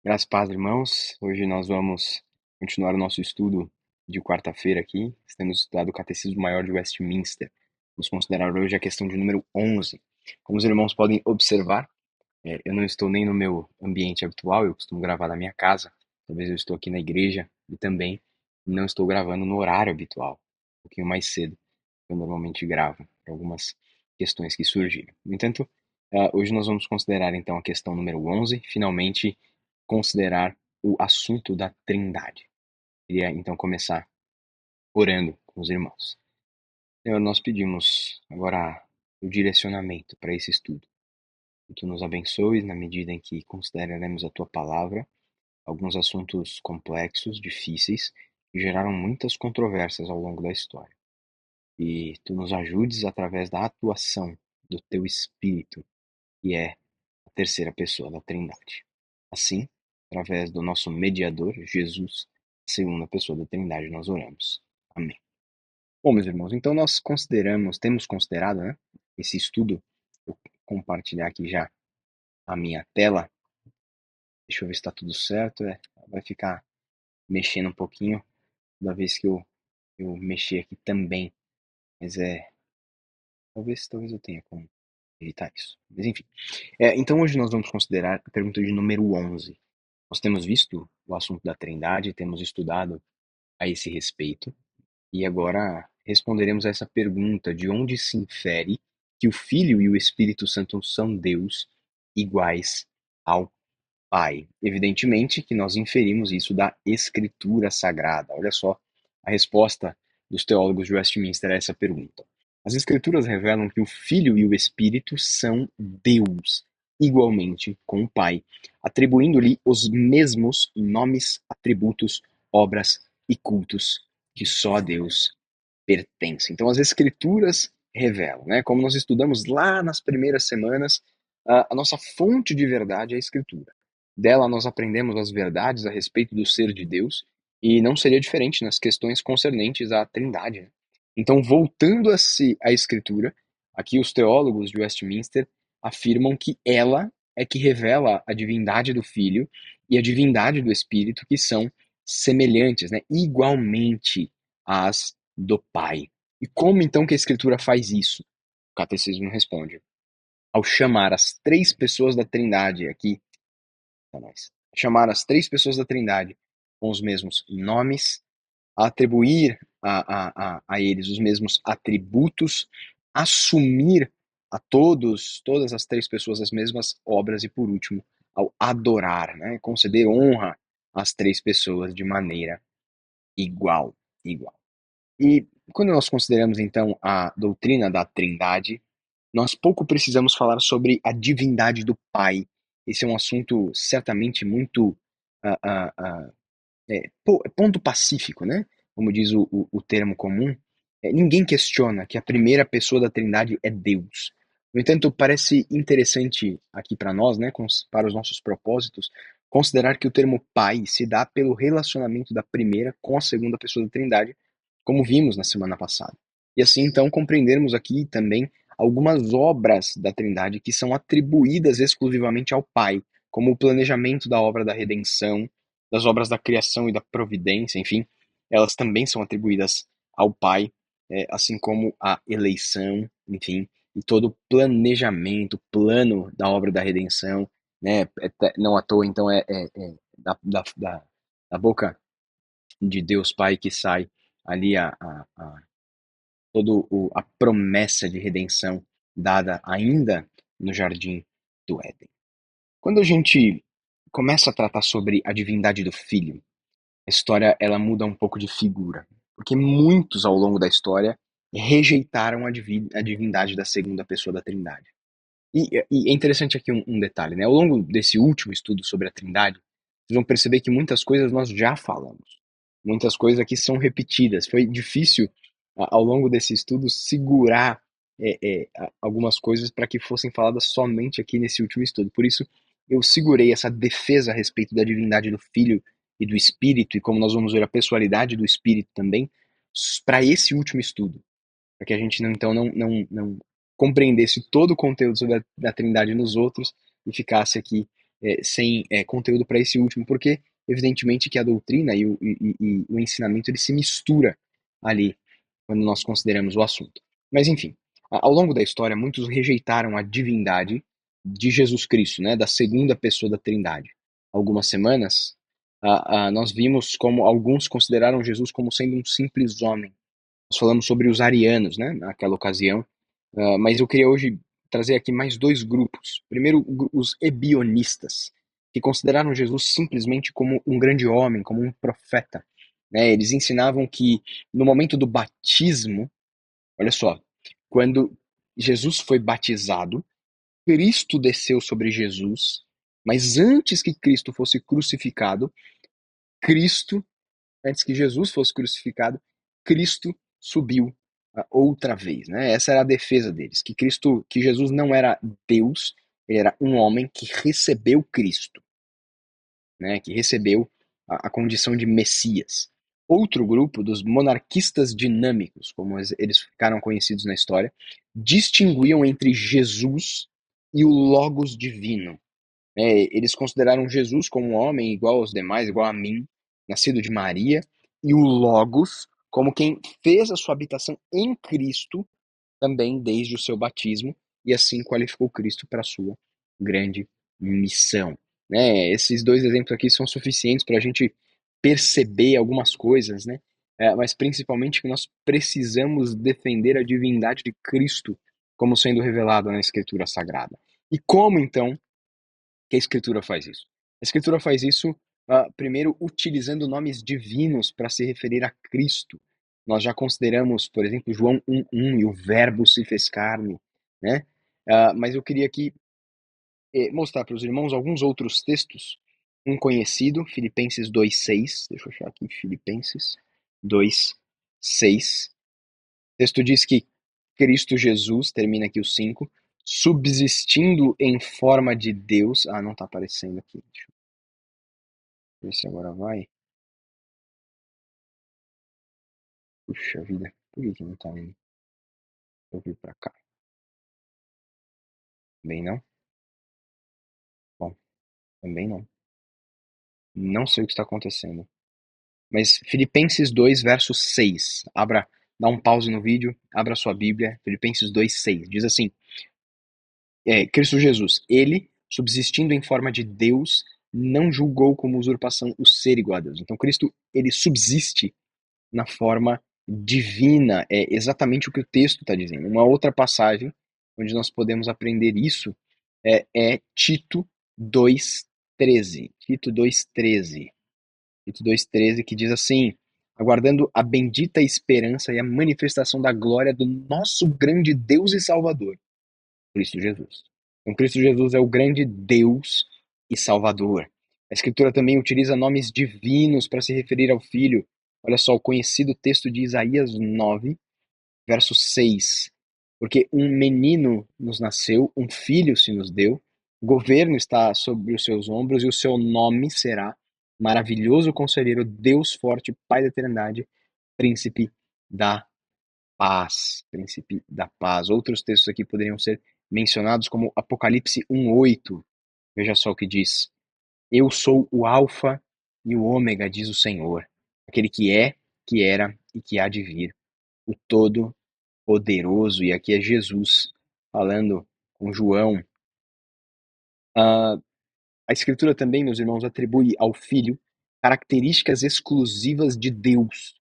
Graças a paz, irmãos. Hoje nós vamos continuar o nosso estudo de quarta-feira aqui. Temos estudado o Catecismo Maior de Westminster. Vamos considerar hoje a questão de número 11. Como os irmãos podem observar, eu não estou nem no meu ambiente habitual, eu costumo gravar na minha casa. Talvez eu estou aqui na igreja e também não estou gravando no horário habitual, um pouquinho mais cedo, que eu normalmente gravo, por algumas questões que surgiram. No entanto, hoje nós vamos considerar então a questão número 11, finalmente considerar o assunto da Trindade. Queria então começar orando com os irmãos. Senhor, nós pedimos agora o direcionamento para esse estudo. Que tu nos abençoes na medida em que consideraremos a tua palavra, alguns assuntos complexos, difíceis, que geraram muitas controvérsias ao longo da história. E tu nos ajudes através da atuação do teu Espírito, que é a terceira pessoa da Trindade. Assim, através do nosso mediador, Jesus, segunda pessoa da Trindade, nós oramos. Amém. Bom, meus irmãos, então nós temos considerado, né, esse estudo. Vou compartilhar aqui já a minha tela. Deixa eu ver se está tudo certo. Vai ficar mexendo um pouquinho toda vez que eu mexer aqui também. Mas talvez eu tenha como evitar isso. Mas enfim. Então hoje nós vamos considerar a pergunta de número 11. Nós temos visto o assunto da Trindade, temos estudado a esse respeito, e agora responderemos a essa pergunta: de onde se infere que o Filho e o Espírito Santo são Deus iguais ao Pai? Evidentemente que nós inferimos isso da Escritura Sagrada. Olha só a resposta dos teólogos de Westminster a essa pergunta. As Escrituras revelam que o Filho e o Espírito são Deus, igualmente com o Pai, atribuindo-lhe os mesmos nomes, atributos, obras e cultos que só a Deus pertencem. Então, as Escrituras revelam, né? Como nós estudamos lá nas primeiras semanas, a nossa fonte de verdade é a Escritura. Dela nós aprendemos as verdades a respeito do ser de Deus, e não seria diferente nas questões concernentes à Trindade, né? Então, voltando à Escritura, aqui os teólogos de Westminster afirmam que ela é que revela a divindade do Filho e a divindade do Espírito, que são semelhantes, né, igualmente às do Pai. E como então que a Escritura faz isso? O Catecismo responde: ao chamar as três pessoas da Trindade aqui, para nós, chamar as três pessoas da Trindade com os mesmos nomes, atribuir a eles os mesmos atributos, assumir a todas as três pessoas as mesmas obras e, por último, ao adorar, né, conceder honra às três pessoas de maneira igual, igual. E quando nós consideramos então a doutrina da Trindade, nós pouco precisamos falar sobre a divindade do Pai. Esse é um assunto certamente muito ah, ah, ah, ponto pacífico, né? Como diz o termo comum. Ninguém questiona que a primeira pessoa da Trindade é Deus. No entanto, parece interessante aqui para nós, né, para os nossos propósitos, considerar que o termo Pai se dá pelo relacionamento da primeira com a segunda pessoa da Trindade, como vimos na semana passada. E assim, então, compreendermos aqui também algumas obras da Trindade que são atribuídas exclusivamente ao Pai, como o planejamento da obra da redenção, das obras da criação e da providência, enfim, elas também são atribuídas ao Pai, assim como a eleição, enfim, e todo o planejamento, plano da obra da redenção, né? Não à toa, então, da boca de Deus Pai que sai ali toda a promessa de redenção dada ainda no jardim do Éden. Quando a gente começa a tratar sobre a divindade do Filho, a história ela muda um pouco de figura, porque muitos ao longo da história rejeitaram a divindade da segunda pessoa da Trindade. E é interessante aqui um detalhe, né? Ao longo desse último estudo sobre a Trindade, vocês vão perceber que muitas coisas nós já falamos. Muitas coisas aqui são repetidas. Foi difícil, ao longo desse estudo, segurar algumas coisas para que fossem faladas somente aqui nesse último estudo. Por isso, eu segurei essa defesa a respeito da divindade do Filho e do Espírito, e como nós vamos ver a pessoalidade do Espírito também, para esse último estudo, para que a gente então não compreendesse todo o conteúdo sobre a Trindade nos outros e ficasse aqui sem conteúdo para esse último, porque evidentemente que a doutrina e o ensinamento ele se mistura ali quando nós consideramos o assunto. Mas enfim, ao longo da história, muitos rejeitaram a divindade de Jesus Cristo, né, da segunda pessoa da Trindade. Algumas semanas, nós vimos como alguns consideraram Jesus como sendo um simples homem. Nós falamos sobre os arianos, né, naquela ocasião, mas eu queria hoje trazer aqui mais dois grupos. Primeiro, os ebionistas, que consideraram Jesus simplesmente como um grande homem, como um profeta. Né? Eles ensinavam que no momento do batismo, olha só, quando Jesus foi batizado, Cristo desceu sobre Jesus, mas antes que Cristo fosse crucificado, Cristo antes que Jesus fosse crucificado, Cristo subiu outra vez, né? Essa era a defesa deles, que Jesus não era Deus, ele era um homem que recebeu Cristo, né? Que recebeu a condição de Messias. Outro grupo, dos monarquistas dinâmicos, como eles ficaram conhecidos na história, distinguiam entre Jesus e o Logos divino. Eles consideraram Jesus como um homem igual aos demais, igual a mim, nascido de Maria, e o Logos como quem fez a sua habitação em Cristo também desde o seu batismo, e assim qualificou Cristo para a sua grande missão. Esses dois exemplos aqui são suficientes para a gente perceber algumas coisas, né? Mas principalmente que nós precisamos defender a divindade de Cristo como sendo revelada na Escritura Sagrada. E como então que a Escritura faz isso? A Escritura faz isso, primeiro, utilizando nomes divinos para se referir a Cristo. Nós já consideramos, por exemplo, João 1:1 e o Verbo se fez carne, né? Mas eu queria aqui mostrar para os irmãos alguns outros textos. Um conhecido, Filipenses 2:6. Deixa eu achar aqui, Filipenses 2:6. O texto diz que Cristo Jesus, termina aqui o 5, subsistindo em forma de Deus. Não está aparecendo aqui. Deixa eu ver se agora vai. Puxa vida, por que não está indo? Eu vir para cá. Também não? Bom, também não. Não sei o que está acontecendo. Mas Filipenses 2, verso 6. Dá um pause no vídeo, abra sua Bíblia. Filipenses 2:6. Diz assim: Cristo Jesus, ele, subsistindo em forma de Deus, não julgou como usurpação o ser igual a Deus. Então Cristo, ele subsiste na forma divina. É exatamente o que o texto está dizendo. Uma outra passagem onde nós podemos aprender isso é Tito 2:13. Tito 2:13. Tito 2:13, que diz assim: aguardando a bendita esperança e a manifestação da glória do nosso grande Deus e Salvador, Cristo Jesus. Então, Cristo Jesus é o grande Deus e Salvador. A Escritura também utiliza nomes divinos para se referir ao Filho. Olha só, o conhecido texto de Isaías 9, verso 6. Porque um menino nos nasceu, um filho se nos deu, o governo está sobre os seus ombros e o seu nome será Maravilhoso Conselheiro, Deus Forte, Pai da Eternidade, Príncipe da Paz. Príncipe da Paz. Outros textos aqui poderiam ser mencionados como Apocalipse 1:8. Veja só o que diz: eu sou o Alfa e o Ômega, diz o Senhor, aquele que é, que era e que há de vir, o Todo-Poderoso. E aqui é Jesus falando com João. A Escritura também, meus irmãos, atribui ao Filho características exclusivas de Deus,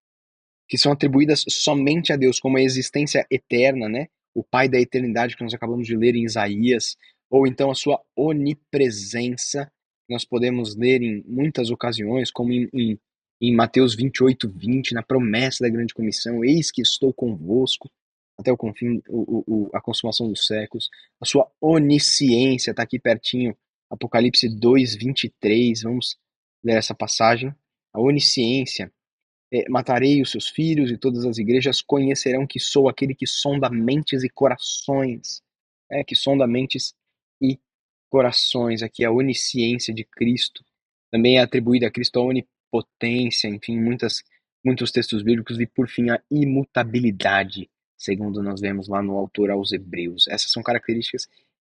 que são atribuídas somente a Deus, como a existência eterna, né? O Pai da eternidade, que nós acabamos de ler em Isaías, ou então a sua onipresença, que nós podemos ler em muitas ocasiões, como em Mateus 28:20, na promessa da grande comissão: eis que estou convosco até o confim, a consumação dos séculos. A sua onisciência está aqui pertinho, Apocalipse 2:23, vamos ler essa passagem. A onisciência: matarei os seus filhos e todas as igrejas conhecerão que sou aquele que sonda mentes e corações. Que sonda mentes e corações. Aqui a onisciência de Cristo. Também é atribuída a Cristo a onipotência, enfim, muitos textos bíblicos. E por fim a imutabilidade, segundo nós vemos lá no autor aos Hebreus. Essas são características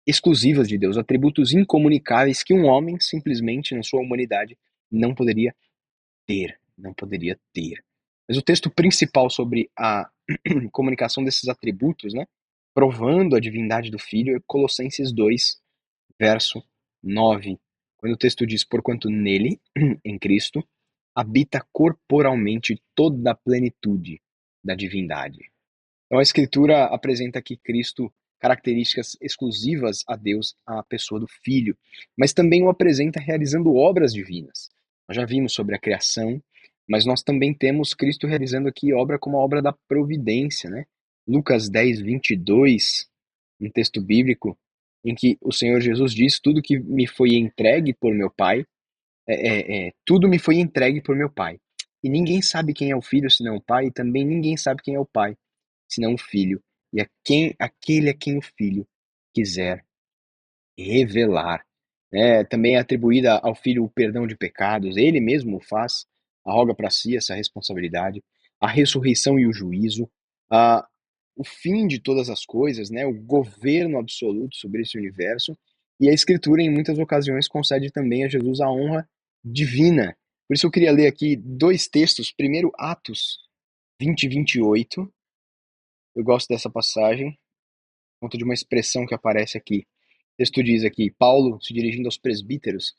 exclusivas de Deus, atributos incomunicáveis que um homem, simplesmente, na sua humanidade, não poderia ter, não poderia ter. Mas o texto principal sobre a comunicação desses atributos, né, provando a divindade do Filho, é Colossenses 2, verso 9, quando o texto diz: porquanto nele, em Cristo, habita corporalmente toda a plenitude da divindade. Então a Escritura apresenta aqui Cristo características exclusivas a Deus, a pessoa do Filho, mas também o apresenta realizando obras divinas. Nós já vimos sobre a criação, mas nós também temos Cristo realizando aqui obra como a obra da providência, né? Lucas 10, 22, um texto bíblico em que o Senhor Jesus diz: tudo que me foi entregue por meu Pai, tudo me foi entregue por meu Pai. E ninguém sabe quem é o Filho senão o Pai, e também ninguém sabe quem é o Pai senão o Filho, e aquele a quem o Filho quiser revelar. Também é atribuída ao Filho o perdão de pecados, ele mesmo o faz, arroga para si essa responsabilidade, a ressurreição e o juízo, a, o fim de todas as coisas, né, o governo absoluto sobre esse universo, e a Escritura, em muitas ocasiões, concede também a Jesus a honra divina. Por isso eu queria ler aqui dois textos, primeiro Atos 20 e 28, eu gosto dessa passagem, por conta de uma expressão que aparece aqui. O texto diz aqui: Paulo, se dirigindo aos presbíteros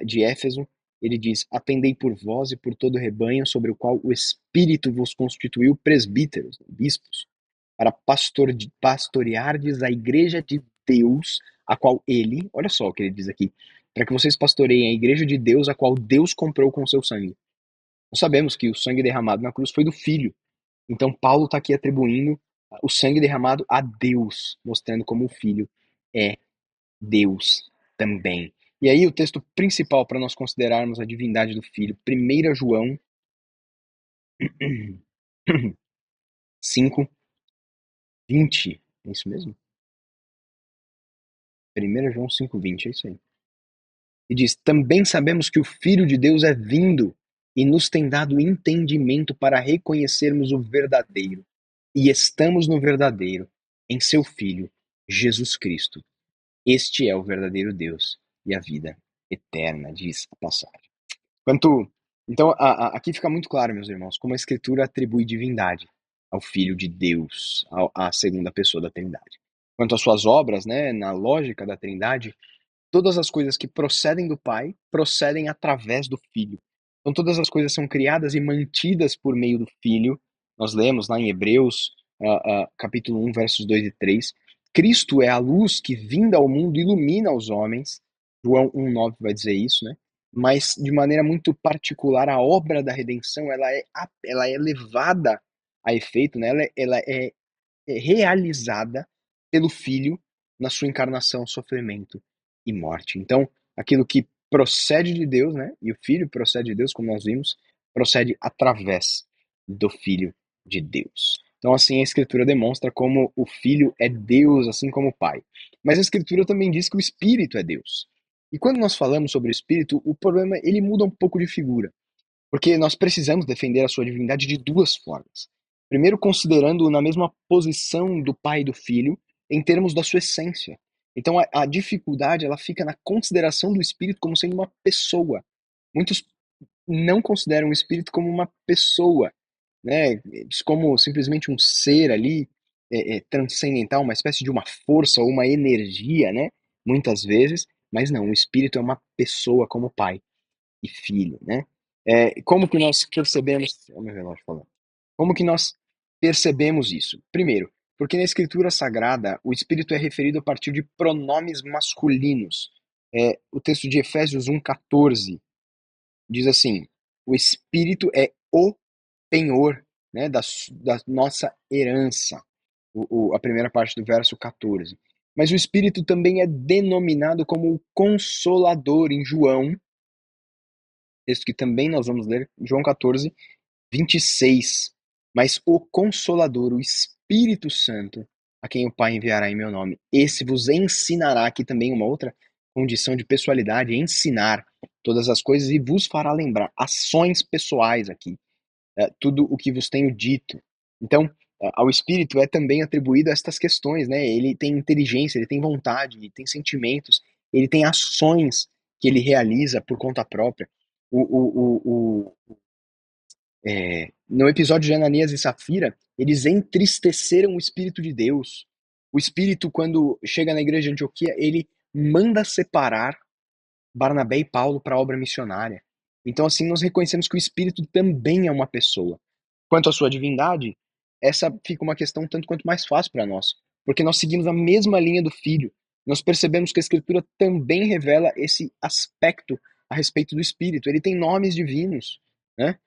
de Éfeso, ele diz: atendei por vós e por todo o rebanho sobre o qual o Espírito vos constituiu presbíteros, bispos, para pastoreardes a igreja de Deus, a qual ele, olha só o que ele diz aqui, para que vocês pastoreiem a igreja de Deus, a qual Deus comprou com seu sangue. Nós sabemos que o sangue derramado na cruz foi do Filho. Então Paulo está aqui atribuindo o sangue derramado a Deus, mostrando como o Filho é Deus também. E aí o texto principal para nós considerarmos a divindade do Filho, 1 João 5, 20. É isso mesmo? 1 João 5, 20, é isso aí. E diz: também sabemos que o Filho de Deus é vindo e nos tem dado entendimento para reconhecermos o verdadeiro. E estamos no verdadeiro, em seu Filho, Jesus Cristo. Este é o verdadeiro Deus e a vida eterna, diz a passagem. Quanto, então, aqui fica muito claro, meus irmãos, como a Escritura atribui divindade ao Filho de Deus, à segunda pessoa da Trindade. Quanto às suas obras, né, na lógica da Trindade, todas as coisas que procedem do Pai procedem através do Filho. Então todas as coisas são criadas e mantidas por meio do Filho. Nós lemos lá em Hebreus, capítulo 1, versos 2 e 3. Cristo é a luz que, vinda ao mundo, ilumina os homens. João 1,9 vai dizer isso, né? Mas, de maneira muito particular, a obra da redenção ela é levada a efeito, né? Ela é realizada pelo Filho na sua encarnação, sofrimento e morte. Então, aquilo que procede de Deus, né? E o Filho procede de Deus, como nós vimos, procede através do Filho de Deus. Então, assim, a Escritura demonstra como o Filho é Deus, assim como o Pai. Mas a Escritura também diz que o Espírito é Deus. E quando nós falamos sobre o Espírito, o problema ele muda um pouco de figura. Porque nós precisamos defender a sua divindade de duas formas. Primeiro, considerando-o na mesma posição do Pai e do Filho, em termos da sua essência. Então, a dificuldade ela fica na consideração do Espírito como sendo uma pessoa. Muitos não consideram o Espírito como uma pessoa, né? Como simplesmente um ser ali transcendental, uma espécie de uma força ou uma energia, né? Muitas vezes, mas não, o Espírito é uma pessoa como Pai e Filho, né? Como que nós percebemos? É o meu relógio falando. Como que nós percebemos isso? Primeiro, porque na Escritura Sagrada o Espírito é referido a partir de pronomes masculinos. O texto de Efésios 1,14 diz assim: o Espírito é o penhor, né, da nossa herança. A primeira parte do verso 14. Mas o Espírito também é denominado como o Consolador em João, texto que também nós vamos ler, João 14, 26. Mas o Consolador, o Espírito Santo, a quem o Pai enviará em meu nome, esse vos ensinará, aqui também uma outra condição de pessoalidade, ensinar todas as coisas e vos fará lembrar ações pessoais aqui, tudo o que vos tenho dito. Então, Ao Espírito é também atribuído estas questões, né? Ele tem inteligência, ele tem vontade, ele tem sentimentos, ele tem ações que ele realiza por conta própria. O, o, o, no episódio de Ananias e Safira, eles entristeceram o Espírito de Deus. O Espírito, quando chega na igreja de Antioquia, ele manda separar Barnabé e Paulo para a obra missionária. Então, assim, nós reconhecemos que o Espírito também é uma pessoa. Quanto à sua divindade, essa fica uma questão tanto quanto mais fácil para nós, porque nós seguimos a mesma linha do Filho. Nós percebemos que a Escritura também revela esse aspecto a respeito do Espírito. Ele tem nomes divinos, né?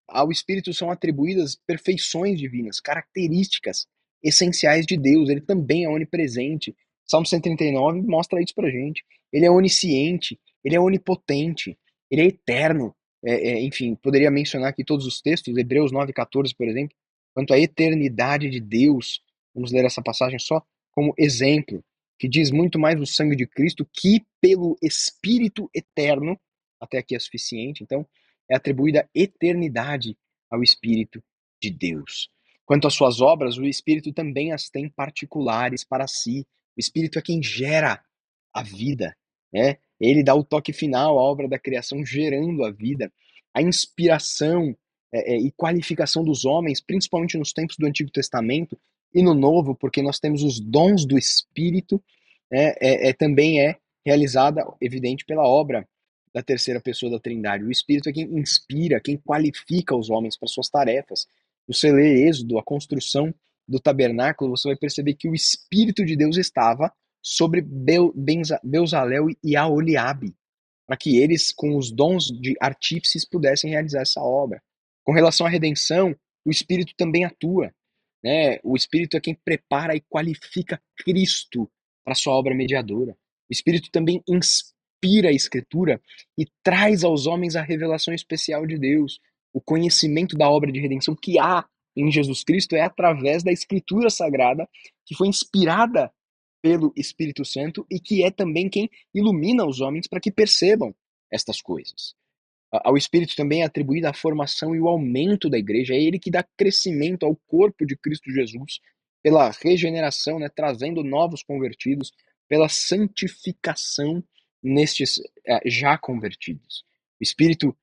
Ao Espírito são atribuídas perfeições divinas, características essenciais de Deus. Ele também é onipresente. Salmo 139 mostra isso pra gente. Ele é onisciente, ele é onipotente, ele é eterno. Enfim, poderia mencionar aqui todos os textos, Hebreus 9,14, por exemplo, quanto à eternidade de Deus. Vamos ler essa passagem só como exemplo, que diz muito mais do sangue de Cristo que pelo Espírito eterno, até aqui é suficiente, então, é atribuída eternidade ao Espírito de Deus. Quanto às suas obras, o Espírito também as tem particulares para si. O Espírito é quem gera a vida, né? Ele dá o toque final à obra da criação, gerando a vida. A inspiração e qualificação dos homens, principalmente nos tempos do Antigo Testamento e no Novo, porque nós temos os dons do Espírito, também é realizada, evidente, pela obra da terceira pessoa da Trindade. O Espírito é quem inspira, quem qualifica os homens para suas tarefas. Você lê Êxodo, a construção do tabernáculo, você vai perceber que o Espírito de Deus estava sobre Bezalel e Aholiabe, para que eles, com os dons de artífices, pudessem realizar essa obra. Com relação à redenção, o Espírito também atua, né? O Espírito é quem prepara e qualifica Cristo para sua obra mediadora. O Espírito também inspira a Escritura e traz aos homens a revelação especial de Deus. O conhecimento da obra de redenção que há em Jesus Cristo é através da Escritura Sagrada, que foi inspirada pelo Espírito Santo e que é também quem ilumina os homens para que percebam estas coisas. Ao Espírito também é atribuída a formação e o aumento da igreja. É ele que dá crescimento ao corpo de Cristo Jesus, pela regeneração, né, trazendo novos convertidos, pela santificação nestes já convertidos. O Espírito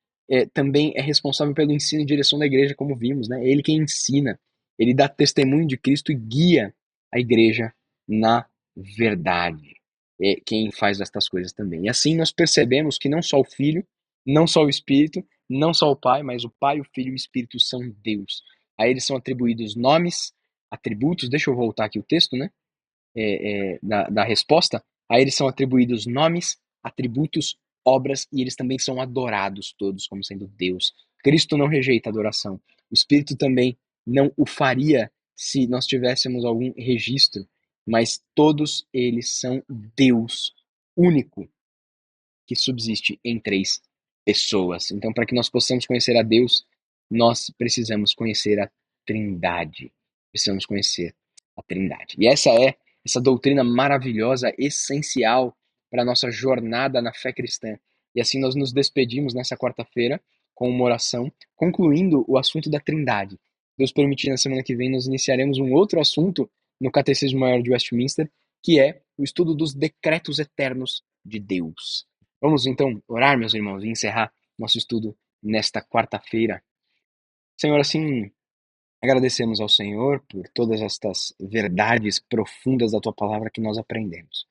também é responsável pelo ensino e direção da igreja, como vimos. Né? É ele quem ensina, ele dá testemunho de Cristo e guia a igreja na verdade. É quem faz estas coisas também. E assim nós percebemos que não só o Filho, não só o Espírito, não só o Pai, mas o Pai, o Filho e o Espírito são Deus. A eles são atribuídos nomes, atributos. Deixa eu voltar aqui o texto, né? Da resposta. A eles são atribuídos nomes, atributos, obras, e eles também são adorados todos como sendo Deus. Cristo não rejeita a adoração. O Espírito também não o faria se nós tivéssemos algum registro, mas todos eles são Deus único, que subsiste em três pessoas. Então, para que nós possamos conhecer a Deus, nós precisamos conhecer a Trindade. Precisamos conhecer a Trindade. E essa é essa doutrina maravilhosa, essencial para a nossa jornada na fé cristã. E assim nós nos despedimos nessa quarta-feira com uma oração, concluindo o assunto da Trindade. Deus permitir, na semana que vem, nós iniciaremos um outro assunto no Catecismo Maior de Westminster, que é o estudo dos decretos eternos de Deus. Vamos então orar, meus irmãos, e encerrar nosso estudo nesta quarta-feira. Senhor, assim, agradecemos ao Senhor por todas estas verdades profundas da Tua palavra que nós aprendemos.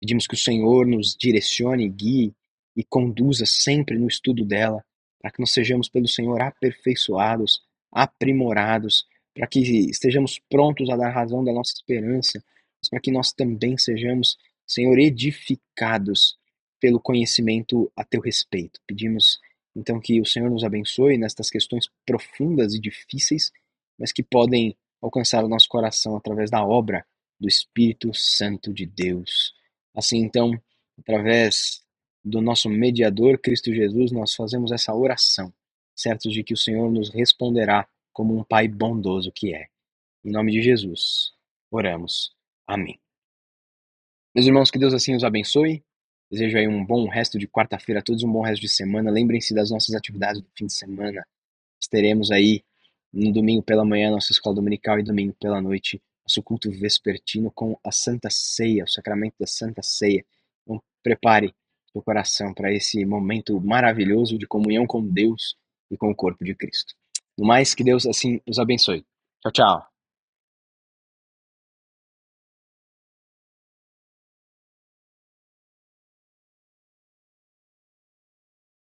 Pedimos que o Senhor nos direcione, guie e conduza sempre no estudo dela, para que nós sejamos pelo Senhor aperfeiçoados, aprimorados, para que estejamos prontos a dar razão da nossa esperança, mas para que nós também sejamos, Senhor, edificados pelo conhecimento a Teu respeito. Pedimos, então, que o Senhor nos abençoe nestas questões profundas e difíceis, mas que podem alcançar o nosso coração através da obra do Espírito Santo de Deus. Assim, então, através do nosso mediador, Cristo Jesus, nós fazemos essa oração, certos de que o Senhor nos responderá como um Pai bondoso que é. Em nome de Jesus, oramos. Amém. Meus irmãos, que Deus assim os abençoe. Desejo aí um bom resto de quarta-feira a todos, um bom resto de semana. Lembrem-se das nossas atividades do fim de semana. Nós teremos aí No domingo pela manhã, nossa escola dominical, e domingo pela noite, nosso culto vespertino com a Santa Ceia, o sacramento da Santa Ceia. Então, prepare seu coração para esse momento maravilhoso de comunhão com Deus e com o corpo de Cristo. No mais, que Deus assim os abençoe. Tchau, tchau.